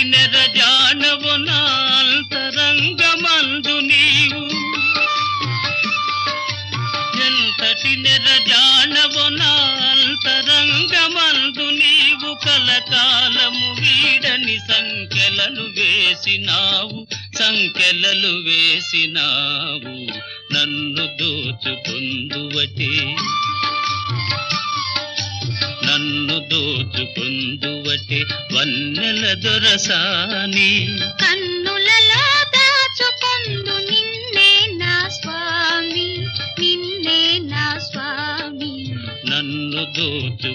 నెరజానవు నా అంతరంగమందు నీవు ఎంతటి నెరజానవు నా అంతరంగమందు నీవు కలకాలము వీడని సంకెలలు వేసినావు నన్ను దోచుకుందువటే వన్నెల దొరసాని కన్నులలో దాచుకొందు నిన్నే నా స్వామి నన్ను దోచుకు